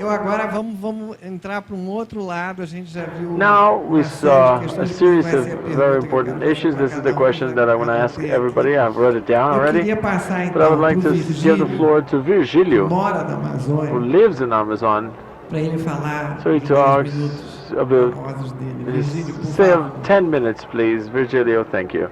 Eu agora vamos entrar para outro lado. A gente já viu. Now we saw a series of very important issues. This is the question that I want to ask everybody. I've wrote it down already. But I would like to give the floor to Virgilio, who lives in Amazon. So he talks about, say 10 minutes, please. Virgilio, thank you.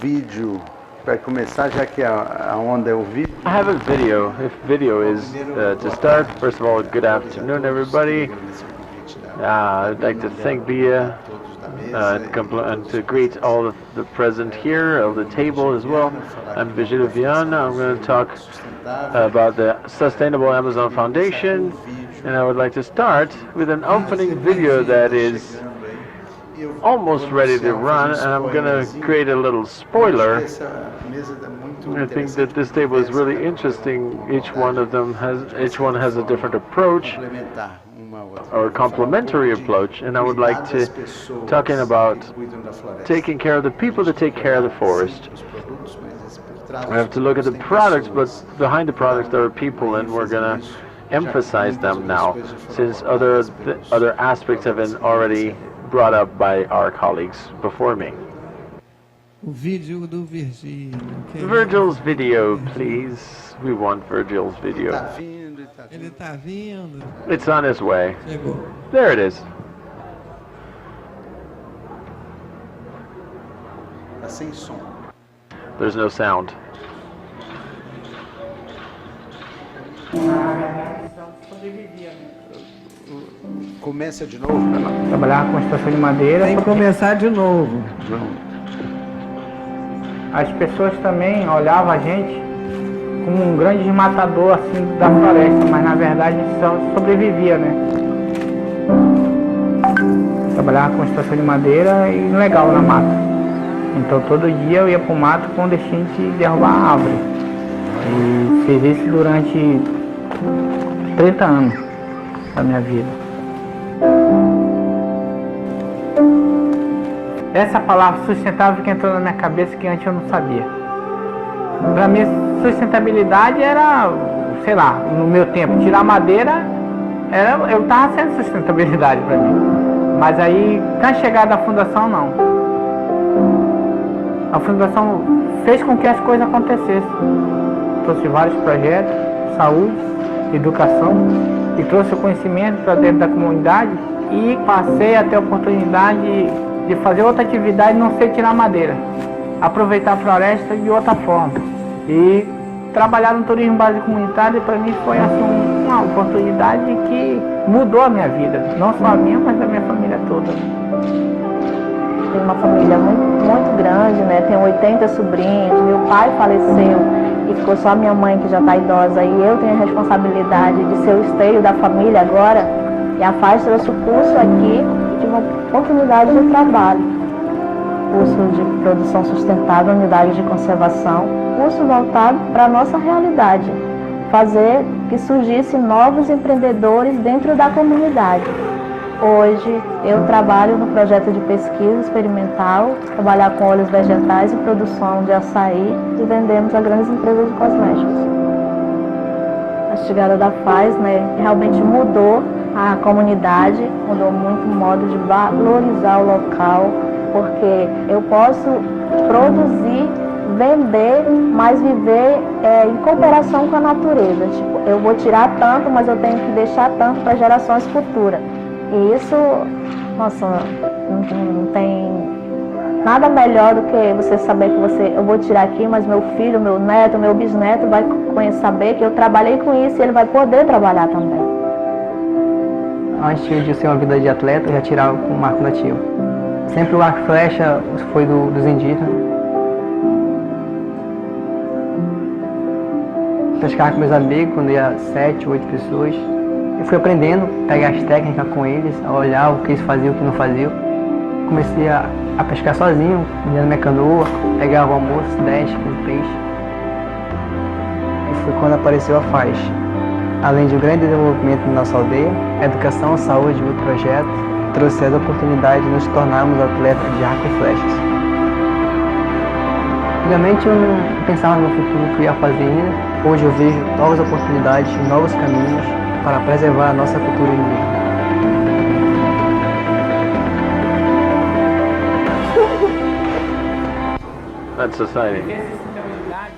Vídeo para começar, já que a onda é o vídeo. I have a video. If video is to start, first of all, good afternoon, everybody. I'd like to thank Bia and to greet all of the present here, of the table as well. I'm Virgilio Viana. I'm going to talk about the Sustainable Amazon Foundation, and I would like to start with an opening video that is almost ready to run, and I'm gonna create a little spoiler. I think that this table is really interesting. Each one has a different approach or a complementary approach, and I would like to talking about taking care of the people that take care of the forest. We have to look at the products, but behind the products there are people, and we're gonna emphasize them now, since other aspects have been already brought up by our colleagues before me. Virgil's video, please. We want Virgil's video. It's on his way. There it is. There's no sound. Começa de novo. Trabalhar com construção de madeira. Tem que começar de novo. As pessoas também olhavam a gente como um grande desmatador assim da floresta, mas na verdade a gente só sobrevivia, né? Trabalhava com construção de madeira e legal na mata. Então todo dia eu ia pro mato com o destino de derrubar a árvore. E fiz isso durante 30 anos da minha vida. Essa palavra sustentável que entrou na minha cabeça que antes eu não sabia. Para mim, sustentabilidade era, sei lá, no meu tempo, tirar madeira, eu estava sendo sustentabilidade para mim. Mas aí, com a chegada da Fundação, não. A Fundação fez com que as coisas acontecessem. Trouxe vários projetos, saúde, educação, e trouxe o conhecimento para dentro da comunidade e passei a ter a oportunidade de fazer outra atividade, não ser tirar madeira, aproveitar a floresta de outra forma. E trabalhar no turismo básico comunitário para mim foi assim, uma oportunidade que mudou a minha vida, não só a minha, mas da minha família toda. Tenho uma família muito grande, né? Tenho 80 sobrinhos, meu pai faleceu e ficou só a minha mãe que já está idosa, e eu tenho a responsabilidade de ser o esteio da família agora. E a FAS trouxe o curso aqui e tive uma oportunidade de trabalho. Curso de produção sustentável, unidade de conservação, curso voltado para a nossa realidade, fazer que surgissem novos empreendedores dentro da comunidade. Hoje eu trabalho no projeto de pesquisa experimental, trabalhar com óleos vegetais e produção de açaí, e vendemos a grandes empresas de cosméticos. A chegada da FAS, né, realmente mudou a comunidade, mudou muito o modo de valorizar o local, porque eu posso produzir, vender, mas viver em cooperação com a natureza. Tipo, eu vou tirar tanto, mas eu tenho que deixar tanto para gerações futuras. E isso, nossa, não tem nada melhor do que você saber que eu vou tirar aqui, mas meu filho, meu neto, meu bisneto vai saber que eu trabalhei com isso e ele vai poder trabalhar também. Antes de ser uma vida de atleta, eu já tirava com o arco nativo. Sempre o arco e flecha foi dos indígenas. Pescava com meus amigos quando ia 7, 8 pessoas. Eu fui aprendendo, pegar as técnicas com eles, a olhar o que eles faziam, o que não faziam. Comecei a pescar sozinho, ia na minha canoa, pegava o almoço, 10, 15 peixes. E foi quando apareceu a FAS. Além de um grande desenvolvimento na nossa aldeia, a educação, a saúde e o projeto trouxe a oportunidade de nos tornarmos atletas de arco e flechas. Antigamente eu não pensava no futuro que eu ia fazer ainda. Hoje eu vejo novas oportunidades, novos caminhos para preservar a nossa cultura indígena. That society. Esse sustentabilidade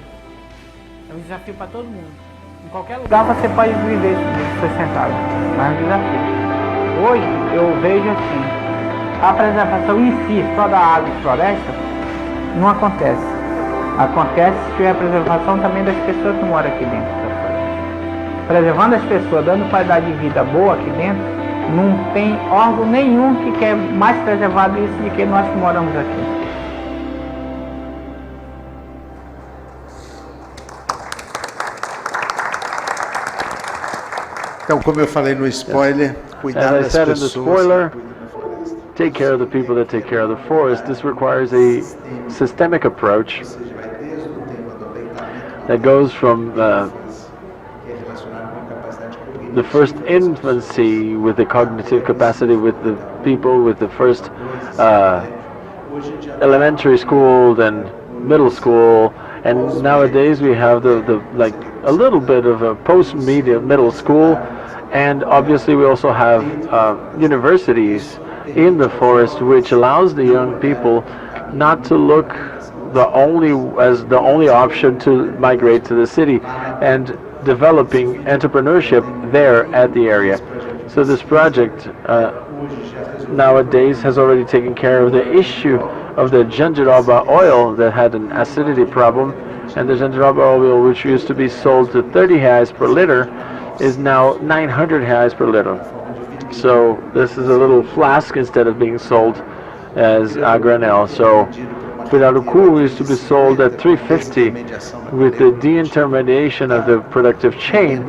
é um desafio para todo mundo. Em qualquer lugar você pode viver sustentável, mas é um desafio. Hoje eu vejo assim, a preservação em si, só da água e floresta, não acontece. Acontece se tiver a preservação também das pessoas que moram aqui dentro da floresta. Preservando as pessoas, dando qualidade de vida boa aqui dentro, não tem órgão nenhum que quer mais preservado isso do que nós que moramos aqui. Então, como eu falei no spoiler, cuidar As I das said in the pessoas. spoiler, take care of the people that take care of the forest. This requires a systemic approach that goes from the first infancy with the cognitive capacity with the people, with the first elementary school, then middle school, and nowadays we have the like a little bit of a post-media middle school, and obviously we also have universities in the forest, which allows the young people not to look as the only option to migrate to the city, and developing entrepreneurship there at the area. So this project nowadays has already taken care of the issue of the jandiroba oil that had an acidity problem, and the jandiroba oil, which used to be sold to 30 reais per liter, is now 900 reais per liter. So this is a little flask instead of being sold as a granel. So Pirarucu used to be sold at 350. With the deintermediation of the productive chain,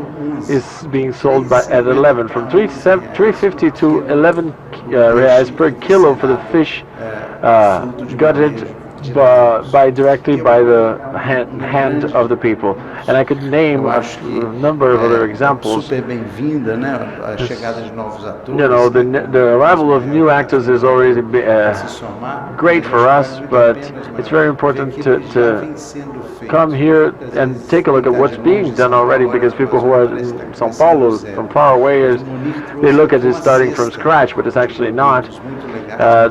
is being sold at 11, from 350 to 11 reais per kilo for the fish gutted directly by the hand of the people. And I could name a number of other examples. Super bem-vinda, né? A chegada de novos atores. You know, the arrival of new actors is already great for us, but it's very important to come here and take a look at what's being done already, because people who are in São Paulo from far away, they look at it starting from scratch, but it's actually not.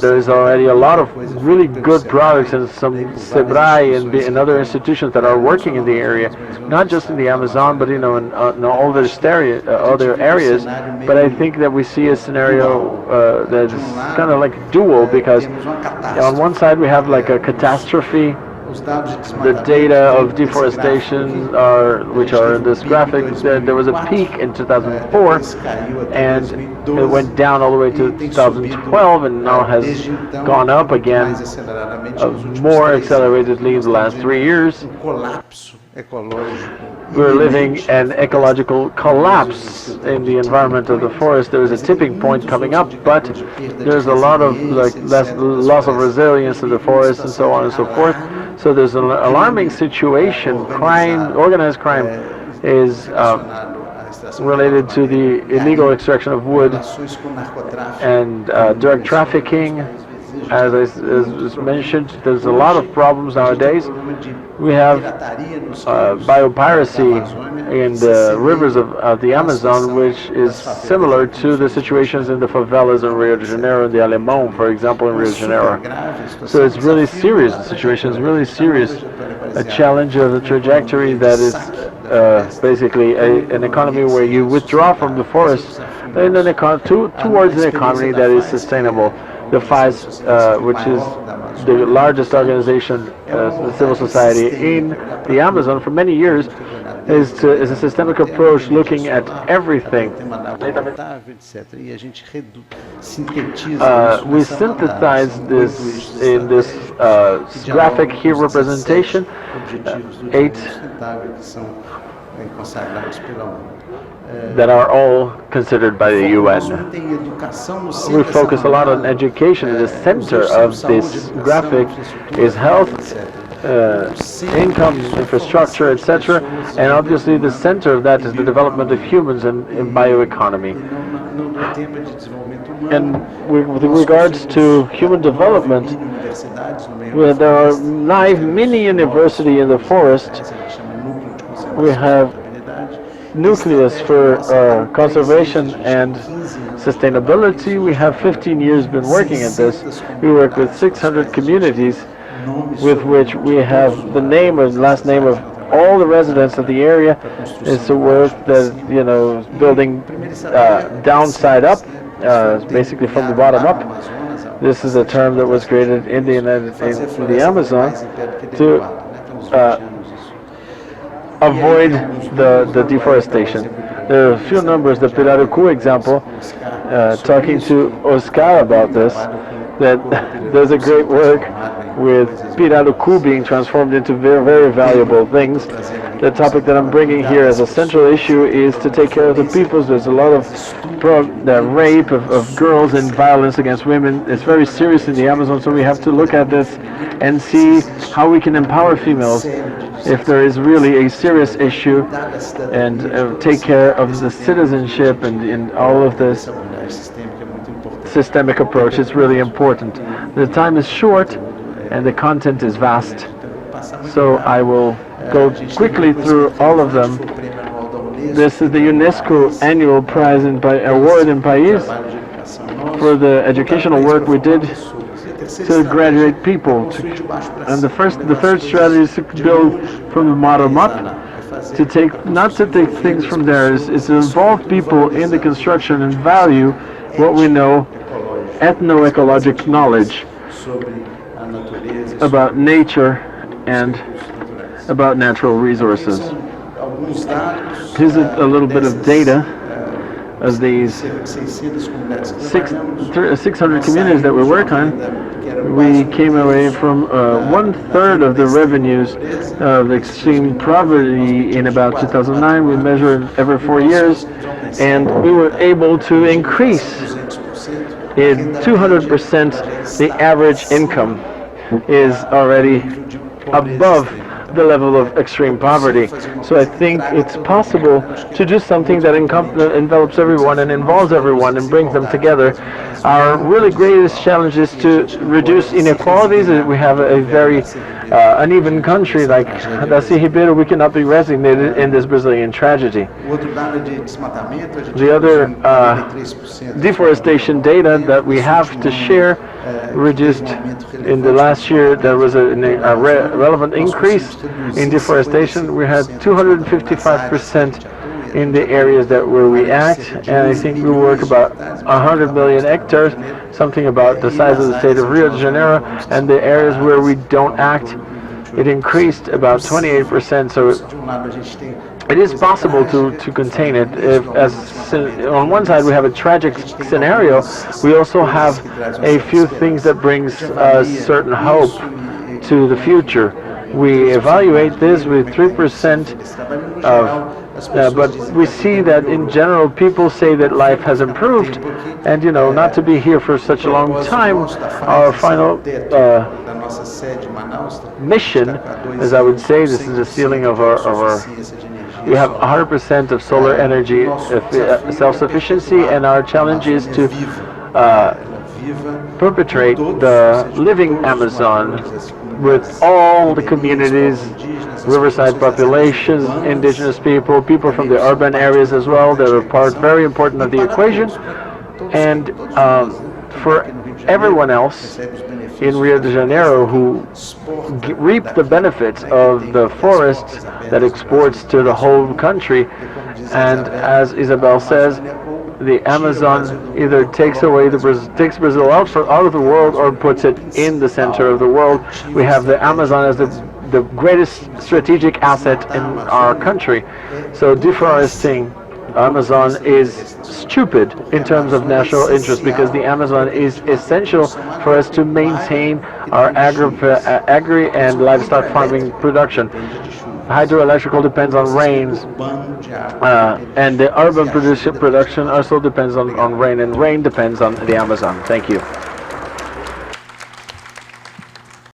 There is already a lot of really good products and some Sebrae and other institutions that are working in the area, not just in the Amazon, but in all other areas. But I think that we see a scenario that is kind of like dual, because on one side we have like a catastrophe. The data of deforestation which are in this graphic. There was a peak in 2004, and it went down all the way to 2012, and now has gone up again more acceleratedly in the last 3 years. We're living an ecological collapse in the environment of the forest. There is a tipping point coming up, but there's a lot of loss of resilience of the forest and so on and so forth. So there's an alarming situation. Crime, organized crime, is related to the illegal extraction of wood and drug trafficking. As was mentioned, there's a lot of problems nowadays. We have biopiracy in the rivers of the Amazon, which is similar to the situations in the favelas in Rio de Janeiro and the Alemão, for example, in Rio de Janeiro. So it's really serious. The situation is really serious. A challenge of the trajectory that is basically an economy where you withdraw from the forest and towards an economy that is sustainable. The FAS, which is the largest organization, the civil society in the Amazon for many years, is a systemic approach looking at everything. We synthesize this in this graphic here representation, 8 that are all considered by the UN. We focus a lot on education. The center of this graphic is health, income, infrastructure, etc. And obviously the center of that is the development of humans and bioeconomy. And with regards to human development, there are 9 mini universities in the forest. We have nucleus for conservation and sustainability. We have 15 years been working at this. We work with 600 communities with which we have the name and last name of all the residents of the area. It's a work that, you know, building downside up, basically from the bottom up. This is a term that was created in the Amazon to avoid the deforestation. There are a few numbers, the Pirarucu example, talking to Oscar about this, that there's a great work with Pirarucu being transformed into very, very valuable things. The topic that I'm bringing here as a central issue is to take care of the peoples. There's a lot of rape of girls and violence against women. It's very serious in the Amazon, so we have to look at this and see how we can empower females if there is really a serious issue, and take care of the citizenship and all of this systemic approach. It's really important. The time is short and the content is vast, so I will go quickly through all of them. This is the UNESCO annual prize award in País for the educational work we did to graduate people. And the third strategy is to build from the bottom up, not to take things from there, is to involve people in the construction and value what we know, ethno-ecologic knowledge about nature and about natural resources. Here's a little bit of data of these 600 communities that we work on. We came away from 1/3 of the revenues of extreme poverty in about 2009. We measured every 4 years, and we were able to increase in 200% the average income is already above the level of extreme poverty. So I think it's possible to do something that envelops everyone and involves everyone and brings them together. Our really greatest challenge is to reduce inequalities. We have a very uneven country like Daci Ribeiro. We cannot be resignated in this Brazilian tragedy. The other deforestation data that we have to share reduced in the last year. There was a relevant increase in deforestation. We had 255% in the areas where we act, and I think we work about 100 million hectares, something about the size of the state of Rio de Janeiro, and the areas where we don't act, it increased about 28%, so it is possible to contain it. On one side we have a tragic scenario, we also have a few things that brings certain hope to the future. We evaluate this with 3% of but we see that in general people say that life has improved, and not to be here for such a long time, our final mission, as I would say, this is the ceiling of our we have 100% of solar energy self-sufficiency, and our challenge is to perpetrate the living Amazon with all the communities, riverside populations, indigenous people from the urban areas as well, that are very important of the equation, and for everyone else in Rio de Janeiro who reap the benefits of the forests that exports to the whole country. And as Isabel says, the Amazon either takes Brazil out of the world or puts it in the center of the world. We have the Amazon as the greatest strategic asset in our country. So deforesting Amazon is stupid in terms of national interest, because the Amazon is essential for us to maintain our agri and livestock farming production. Hydroelectrical depends on rains, and the urban production also depends on rain, and rain depends on the Amazon. Thank you.